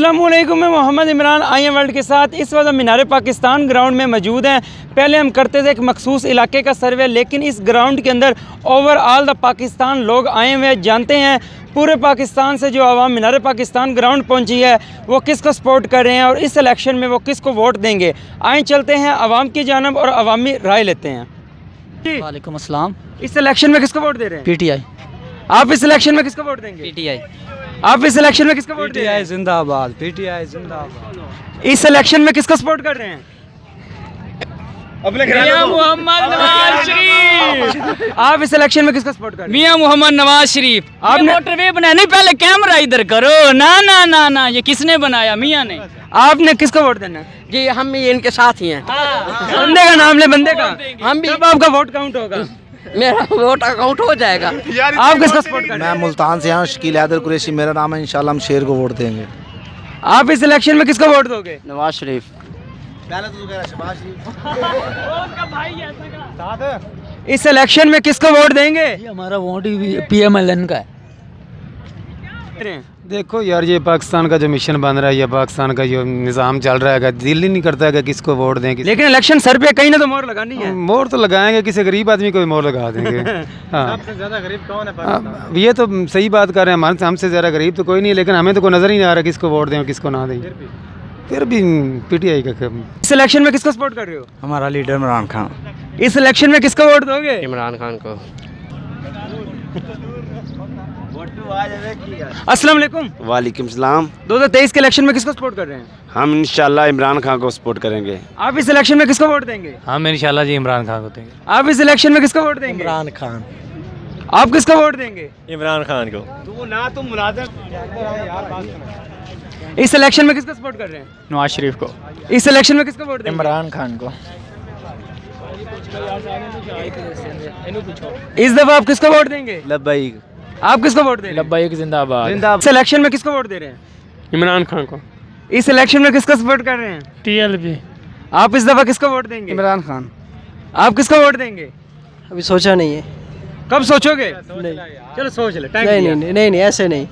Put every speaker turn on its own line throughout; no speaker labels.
अस्सलामुअलैकुम, मैं Mohammed Imran I am world के साथ इस वक्त हम मीनार पाकिस्तान ग्राउंड में मौजूद हैं। पहले हम करते थे एक मखसूस इलाके का सर्वे, लेकिन इस ग्राउंड के अंदर ओवरऑल द पाकिस्तान लोग आए हुए हैं। जानते हैं पूरे पाकिस्तान से जो आवाम मीनार पाकिस्तान ग्राउंड पहुंची है वो किसको सपोर्ट कर रहे हैं और इस इलेक्शन में वो किसको वोट देंगे। आए चलते हैं आवाम की जानब और अवामी राय लेते हैं।
वालेकुम अस्सलाम।
इस इलेक्शन में किसको वोट दे रहे हैं?
पीटीआई।
आप इस इलेक्शन में किसको वोट देंगे?
पीटीआई।
आप इस इलेक्शन में किसको वोट दे रहे हैं?
पीटीआई जिंदाबाद, पीटीआई जिंदाबाद।
इस इलेक्शन में किसको सपोर्ट कर रहे हैं?
मियां मोहम्मद नवाज शरीफ।
आप इस इलेक्शन में किसको सपोर्ट कर रहे हैं?
मियां मोहम्मद नवाज शरीफ।
आपने
मोटरवे बनाया नहीं, पहले कैमरा इधर करो। ना ना ना ना, ये किसने बनाया? मियां ने।
आपने किसको वोट देना है?
जी हम भी इनके साथ ही हैं।
बंदे का नाम ले, बंदे का।
हम भी,
जब आपका वोट काउंट होगा
मेरा वोट अकाउंट हो जाएगा।
आप किसको सपोर्ट कर रहे
मैं
हैं?
मुल्तान से यहाँ शकील हैदर कुरैशी मेरा नाम है। इंशाल्लाह हम शेर को वोट देंगे।
आप इस इलेक्शन में किसको वोट दोगे?
नवाज शरीफ।
इस इलेक्शन में किसको वोट देंगे?
हमारा वोट ही पीएमएलएन का है।
देखो यार, ये पाकिस्तान का जो मिशन बन रहा है या पाकिस्तान का जो निज़ाम चल रहा है, दिल ही नहीं करता है कि किसको वोट दें।
लेकिन इलेक्शन सर पे कहीं ना तो मोहर लगानी है।
मोहर तो लगाएंगे, किसी गरीब आदमी को भी मोहर लगा देंगे। हाँ,
सबसे ज्यादा गरीब कौन है?
ये तो सही बात कर रहे हैं। हमारे हमसे ज़्यादा गरीब तो कोई नहीं है, लेकिन हमें तो कोई नज़र ही नहीं आ रहा किसको वोट दें और किसको ना दें। फिर भी पीटीआई का
इस इलेक्शन में किसको सपोर्ट कर रहे हो?
हमारा लीडर इमरान खान।
इस इलेक्शन में किसको वोट दोगे?
इमरान खान को।
अस्सलाम वालेकुम।
वालेकुम सलाम।
2023 के इलेक्शन में किसको सपोर्ट कर रहे हैं?
हम इंशाल्लाह इमरान खान को सपोर्ट करेंगे।
आप इस इलेक्शन में किसको वोट देंगे?
हम इंशाल्लाह जी इमरान खान को देंगे।
आप इस इलेक्शन में किसको वोट देंगे?
इमरान खान।
आप किसको वोट देंगे?
इमरान खान को।
इस इलेक्शन में किसको सपोर्ट कर रहे हैं?
नवाज शरीफ को।
इस इलेक्शन में किसको वोट देंगे?
इमरान खान को।
इस दफा आप किसको वोट देंगे?
लब्बैक।
आप किसको वोट दे रहे हैं?
लब्बैक जिंदाबाद।
इस इलेक्शन में किसको वोट दे रहे हैं?
इमरान खान को।
इस इलेक्शन में किसको सपोर्ट कर रहे हैं?
TLP।
आप इस दफा किसको वोट देंगे?
इमरान खान।
आप किसको वोट देंगे?
अभी सोचा नहीं है।
कब सोचोगे?
नहीं
चलो सोच ले,
नहीं ऐसे नहीं।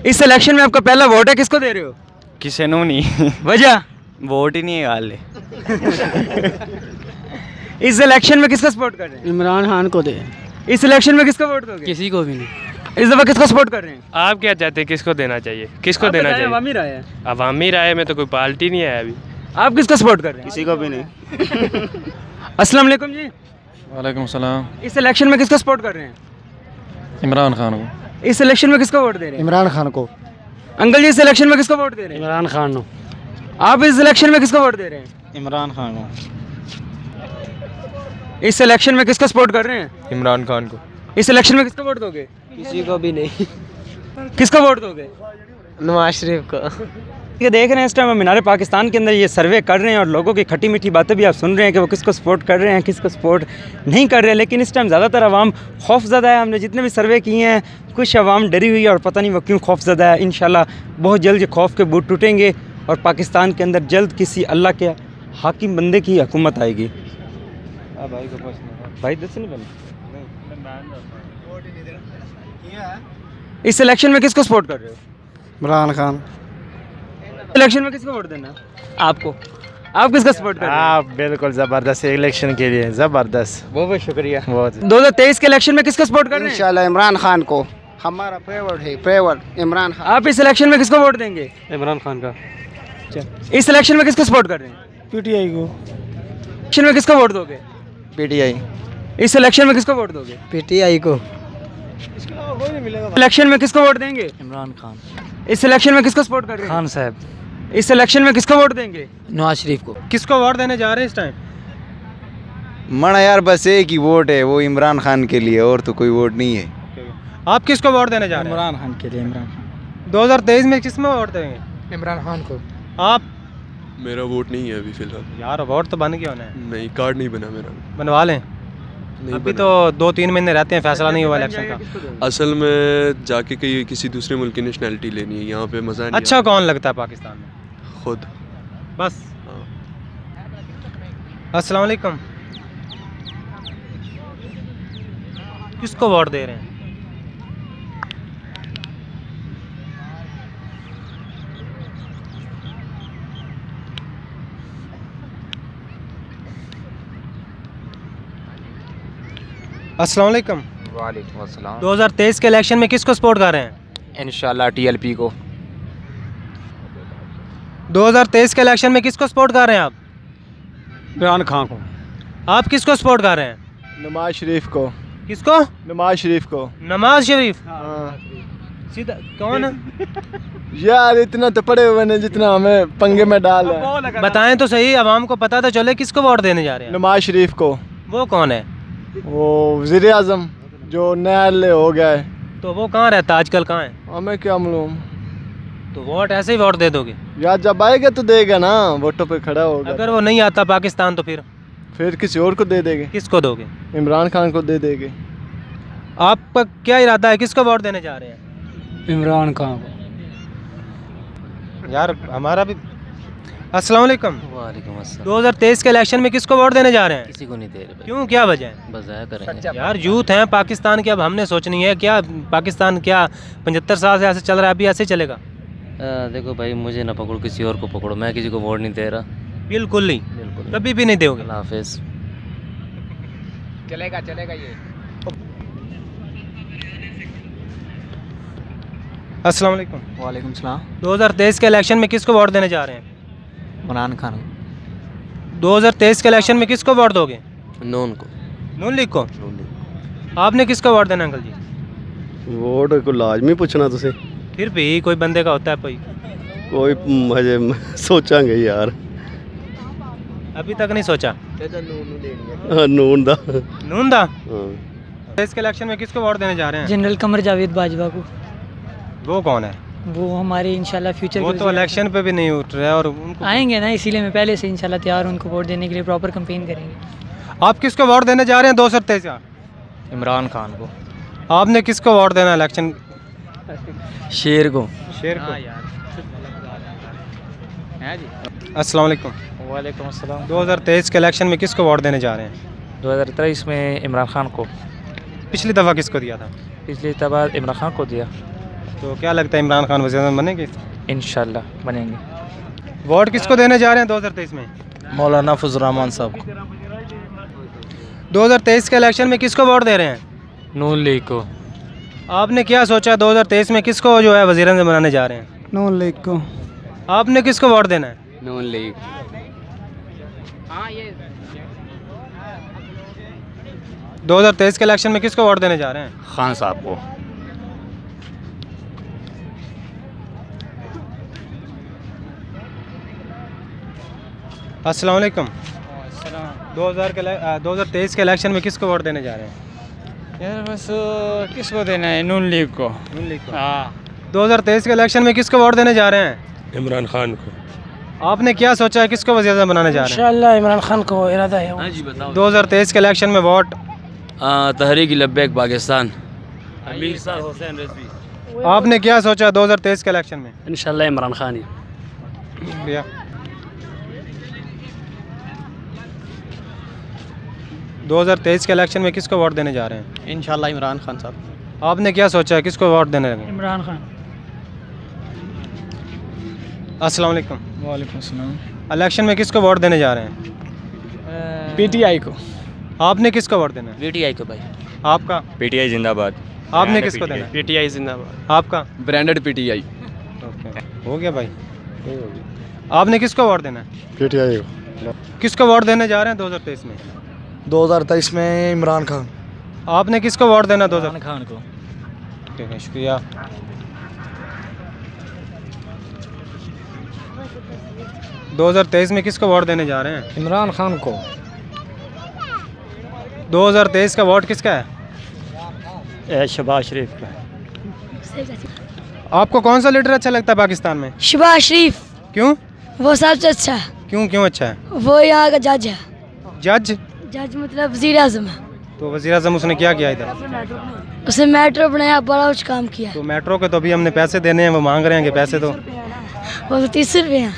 इस इलेक्शन में आपका पहला वोट है, किसको दे रहे हो?
किसी ने नहीं।
वजह?
वोट ही नहीं है गाले।
इस इलेक्शन में किसको सपोर्ट कर रहे हैं?
इमरान खान को दे।
इस इलेक्शन में किसको वोट दोगे?
किसी को भी नहीं।
इस दफा किसको सपोर्ट कर रहे हैं?
आप क्या चाहते हैं, किसको देना चाहिए, किसको
आप
देना
बताएं,
चाहिए?
अवामी राय है।
अवामी राय में तो कोई पार्टी नहीं है अभी।
आप किसको सपोर्ट कर रहे हैं?
किसी को भी नहीं।
अस्सलाम वालेकुम जी।
वालेकुम सलाम।
इस इलेक्शन में किसको सपोर्ट कर रहे हैं?
इमरान खान को।
इस इलेक्शन में किसको वोट दे रहे हैं?
इमरान खान को।
अंकल जी, इस इलेक्शन में किसको वोट दे रहे हैं?
इमरान खान को।
आप इस इलेक्शन में किसको वोट दे रहे हैं?
इमरान खान को।
इस इलेक्शन में किसको सपोर्ट कर रहे हैं?
इमरान खान को।
इस इलेक्शन में किसको वोट दोगे?
किसी को भी नहीं।
किसको वोट दोगे?
नवाज शरीफ को।
ये देख रहे हैं इस टाइम हम मीनार पाकिस्तान के अंदर ये सर्वे कर रहे हैं और लोगों की खट्टी मीठी बातें भी आप सुन रहे हैं कि वो किसको सपोर्ट कर रहे हैं, किसको सपोर्ट नहीं कर रहे हैं। लेकिन इस टाइम ज़्यादातर आवाम खौफज़दा है। हमने जितने भी सर्वे किए हैं, कुछ आवाम डरी हुई है और पता नहीं वो क्यों खौफज़दा है। इंशाल्लाह बहुत जल्द ये खौफ के बूट टूटेंगे और पाकिस्तान के अंदर जल्द किसी अल्लाह के हाकिम बंदे की हुकूमत आएगी। भाई दस नहीं बना। इस इलेक्शन में किसको सपोर्ट कर रहे हो?
इमरान खान।
इलेक्शन में किसको वोट देना? आपको। आप किसका सपोर्ट कर रहे हैं?
आप बिल्कुल जबरदस्त इलेक्शन के लिए जबरदस्त।
बहुत बहुत शुक्रिया।
बहुत
2023 के इलेक्शन में किसको सपोर्ट कर रहे हैं?
इंशाल्लाह इमरान खान को। हमारा फेवरेट है, फेवरेट इमरान खान।
आप इस इलेक्शन में किसको वोट देंगे?
इमरान खान का।
इस इलेक्शन में किसको सपोर्ट कर रहे हैं?
पीटीआई को।
इलेक्शन में किसको वोट दोगे?
पीटीआई।
इस इलेक्शन में किसको वोट दोगे?
पीटीआई को।
इलेक्शन में किसको वोट देंगे?
इमरान खान।
इस इलेक्शन में किसको सपोर्ट कर रहे हैं?
खान साहब।
इस इलेक्शन में किसको वोट देंगे?
नवाज शरीफ को।
किसको वोट देने जा रहे हैं इस टाइम?
मना यार, बस एक ही वोट है, वो इमरान खान के लिए, और तो कोई वोट नहीं है।
आप किसको वोट देने जा रहे हैं?
इमरान खान के लिए। इमरान खान।
2023 में किस में वोट देंगे?
इमरान खान को।
आप?
मेरा वोट नहीं है अभी फिलहाल।
यार वोट तो बन गया होना है।
नहीं, कार्ड नहीं बना मेरा।
बनवा लें।
नहीं
अभी
बना।
तो 2-3 महीने रहते हैं, फैसला नहीं हुआ इलेक्शन का।
असल में जाके कहीं किसी दूसरे मुल्क की नेशनैलिटी लेनी है, यहाँ पे मज़ा नहीं।
अच्छा कौन लगता है पाकिस्तान में?
खुद।
बस।
हाँ।
अस्सलाम वालेकुम। किसको वोट दे रहे हैं?
अस्सलाम वालेकुम।
वालेकुम अस्सलाम।
2023 के इलेक्शन में किसको सपोर्ट कर रहे हैं?
इंशाल्लाह TLP को।
2023 के इलेक्शन में किसको सपोर्ट कर रहे हैं आप?
इमरान खान को।
आप किसको सपोर्ट कर रहे हैं?
नवाज शरीफ को।
किसको?
नवाज शरीफ को।
नवाज शरीफ। सीधा कौन है?
यार इतना तो पड़े हुए ने जितना हमें पंगे में डाल है।
बताएं तो सही, आवाम को पता तो चले किसको वोट देने जा रहे हैं।
नवाज शरीफ को।
वो कौन है?
वो वज़ीर आज़म जो नया हो गया है।
तो वो कहाँ रहता है आजकल, कहाँ है?
हमें क्या मालूम।
तो वोट ऐसे ही वोट दे दोगे?
यार जब आएगा तो देगा ना, वोटों पे खड़ा होगा।
अगर वो नहीं आता पाकिस्तान तो
फिर किसी और को दे देंगे।
किसको दोगे?
इमरान खान को दे देंगे।
आपका क्या इरादा है, किसको वोट देने जा रहे हैं?
इमरान खान को।
यार हमारा भी। अस्सलाम वालेकुम।
वालेकुम अस्सलाम।
2023 के इलेक्शन में किसको वोट देने जा रहे हैं?
किसी को नहीं दे रहे भाई।
क्यों, क्या वजह है?
बस ज़ाया करेंगे।
यार यूथ हैं पाकिस्तान की, अब हमने सोचनी है क्या पाकिस्तान क्या 75 साल से ऐसे चल रहा है, अभी ऐसे चलेगा?
देखो भाई, मुझे ना पकड़ो, किसी और को पकड़ो, मैं किसी को वोट नहीं दे रहा।
बिल्कुल नहीं,
बिल्कुल
कभी भी नहीं दोगे।
अल्लाह हाफिज़।
चलेगा चलेगा ये।
अस्सलाम वालेकुम।
वालेकुम सलाम।
2023 के इलेक्शन में किसको वोट देने जा रहे हैं?
इमरान खान।
2023 के इलेक्शन में किसको वोट दोगे?
नून को।
नून लीग को। आपने किसको वोट देना अंकल जी?
वोट को लाजमी पूछना तुसे।
फिर भी कोई बंदे का होता है
कोई हजे सोचांगे यार।
अभी तक नहीं सोचा?
नून दा।
नून दा। इसके इलेक्शन में किसको वोट देने जा रहे हैं?
जनरल कमर जावेद बाजवा को।
वो कौन है?
वो हमारे इंशाल्लाह फ्यूचर
वो तो इलेक्शन पे भी नहीं उठ रहे और उनको
आएंगे ना, इसीलिए मैं पहले से इंशाल्लाह तैयार हूं उनको वोट देने के लिए, प्रॉपर कैंपेन करेंगे।
आप किसको वोट देने जा रहे हैं 2023 का?
इमरान खान को।
आपने किसको वोट देना इलेक्शन?
शेर को।
शेर को। अस्सलाम वालेकुम।
वालेकुम अस्सलाम।
2023 के इलेक्शन में किसको वोट देने जा रहे हैं?
2023 में इमरान खान को।
पिछली दफ़ा किसको दिया था?
पिछली दफ़ा इमरान खान को दिया।
तो क्या लगता है इमरान खान वज़ीर-ए-आज़म बनेंगे?
इंशाल्लाह बनेंगे।
वोट किसको देने जा रहे हैं 2023 में?
मौलाना फजल रहमान साहब।
2023 के इलेक्शन में किसको वोट दे रहे हैं?
नून लीग को।
आपने क्या सोचा 2023 में किसको जो है वज़ीर-ए-आज़म बनाने जा रहे हैं?
नून लीग को।
आपने किसको वोट देना है?
नून लीग।
2023 के इलेक्शन में किसको वोट देने जा रहे हैं?
खान साहब को।
अस्सलाम वालेकुम। 2023 के इलेक्शन में किसको वोट देने जा रहे हैं?
यार बस किसको देना है? नून लीग को।
नून लीग को। 2023 के इलेक्शन में किसको वोट देने जा रहे हैं?
इमरान खान को।
आपने क्या सोचा है किसको वज़ीर-ए-आज़म बनाने जा रहे हैं?
इंशाल्लाह इमरान खान को इरादा है।
हाँ जी बताओ।
2023 के इलेक्शन में वोट
तहरीक लब्बैक पाकिस्तान। अमीर साहब हुसैन रज़वी।
आपने क्या सोचा 2023 के इलेक्शन में?
इंशाल्लाह इमरान खान ही।
शुक्रिया। 2023 के इलेक्शन में किसको वोट देने जा रहे हैं?
इंशाल्लाह इमरान खान साहब।
आपने क्या सोचा है किसको वोट देने लगे?
इमरान खान।
अस्सलाम वालेकुम।
वालेकुम अस्सलाम।
इलेक्शन में किसको वोट देने जा रहे हैं?
PTI को।
आपने किसको वोट देना है?
PTI को भाई।
आपका?
PTI जिंदाबाद।
आपने किसको देना है?
PTI जिंदाबाद।
आपका?
Branded PTI।
ओके, हो गया भाई। आपने किसको वोट देना है?
PTI को।
किसको वोट देने जा रहे हैं 2023 में?
2023 में इमरान खान।
आपने किसको वोट देना? 2023
खान को।
ठीक है, शुक्रिया। 2023 में किसको वोट देने जा रहे हैं?
इमरान खान को।
2023 का वोट किसका है?
शहबाज शरीफ का।
आपको कौन सा लीडर अच्छा लगता है पाकिस्तान में?
शहबाज शरीफ।
क्यों?
वो सबसे अच्छा है।
क्यों अच्छा है?
वो यहाँ का जज है।
जज?
जज मतलब वज़ीर आज़म है।
तो वज़ीर-ए-आज़म उसने क्या किया इधर?
उसने मेट्रो बनाया, बड़ा कुछ काम किया।
तो मेट्रो के तो अभी हमने पैसे देने हैं, वो मांग रहे हैं कि पैसे दो।
वो तो 30 रुपये हैं।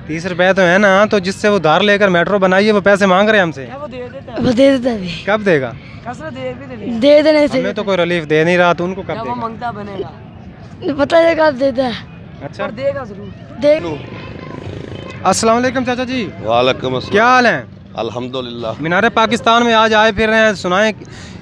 30 रुपए तो है ना, तो जिससे वो उधार लेकर मेट्रो बनाई है वो पैसे मांग रहे हैं हमसे।
वो दे देता भी।
कब देगा?
दे देने से।
हमें तो कोई रिलीफ दे नहीं रहा, तो उनको कब देगा?
मंगता बनेगा पता है कब देता है।
अच्छा
देगा जरूर।
अस्सलाम वालेकुम चाचा जी।
वालेकुम अस्सलाम।
क्या हाल है?
अल्हम्दुलिल्लाह।
मीनार पाकिस्तान में आज आए फिर रहे हैं, सुनाएं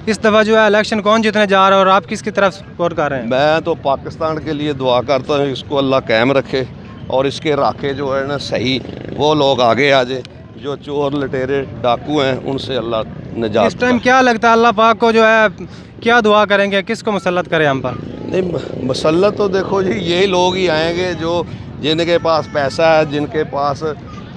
इस दफ़ा जो है इलेक्शन कौन जीतने जा रहा है और आप किसकी तरफ सपोर्ट कर रहे हैं?
मैं तो पाकिस्तान के लिए दुआ करता हूँ, इसको अल्लाह कायम रखे और इसके राखे जो है ना सही वो लोग आगे आ जाए, जो चोर लटेरे डाकू हैं उनसे अल्लाह निजात।
इस टाइम क्या लगता है अल्लाह पाक को जो है क्या दुआ करेंगे, किसको मुसल्लत करे हम पर?
नहीं मसल्लत तो देखो जी यही लोग ही आएंगे जो जिनके पास पैसा है, जिनके पास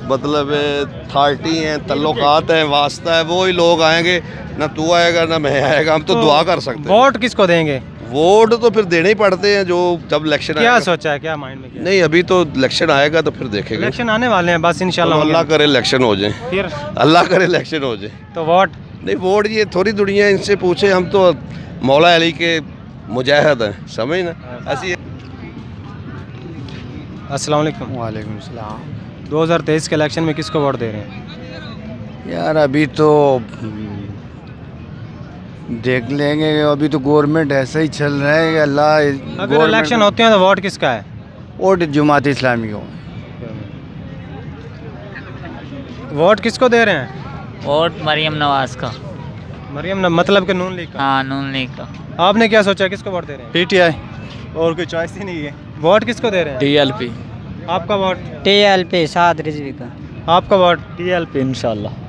मतलब अथॉरिटी हैं, तल्लुकात हैं, वास्ता है, वो ही लोग आएंगे। ना तू आएगा ना मैं आएगा, हम तो दुआ कर सकते हैं।
वोट किसको देंगे?
वोट तो फिर देने ही पड़ते हैं जो जब इलेक्शन
क्या
आएगा।
सोचा है, क्या माइंड में?
नहीं अभी तो इलेक्शन आएगा तो फिर देखेंगे।
इलेक्शन आने वाले हैं बस इंशाल्लाह।
तो अल्लाह करे इलेक्शन हो जाए,
फिर
अल्लाह करे इलेक्शन हो जाए
तो वोट
नहीं। वोट ये थोड़ी दुनिया इनसे पूछे, हम तो मौला अली के मुजाहिद हैं, समझ ना ऐसी।
अस्सलाम वालेकुम।
वालेकुम सलाम।
2023 के इलेक्शन में किसको वोट दे रहे हैं?
यार अभी तो देख लेंगे, अभी तो गवर्नमेंट ऐसा ही चल रहा है कि अल्लाह।
अगर इलेक्शन होते हैं तो वोट किसका है?
वोट जमात इस्लामी को।
वोट किसको दे रहे हैं?
वोट मरियम नवाज का।
मरियम मतलब कि नून लीग का?
हाँ नून लीग का।
आपने क्या सोचा, किसको वोट दे रहे हैं?
PTI और कोई चॉइस ही नहीं है।
वोट किसको दे रहे हैं?
TLP।
आपका वोट?
TLP साद रिजवी का।
आपका वोट?
TLP इंशाल्लाह।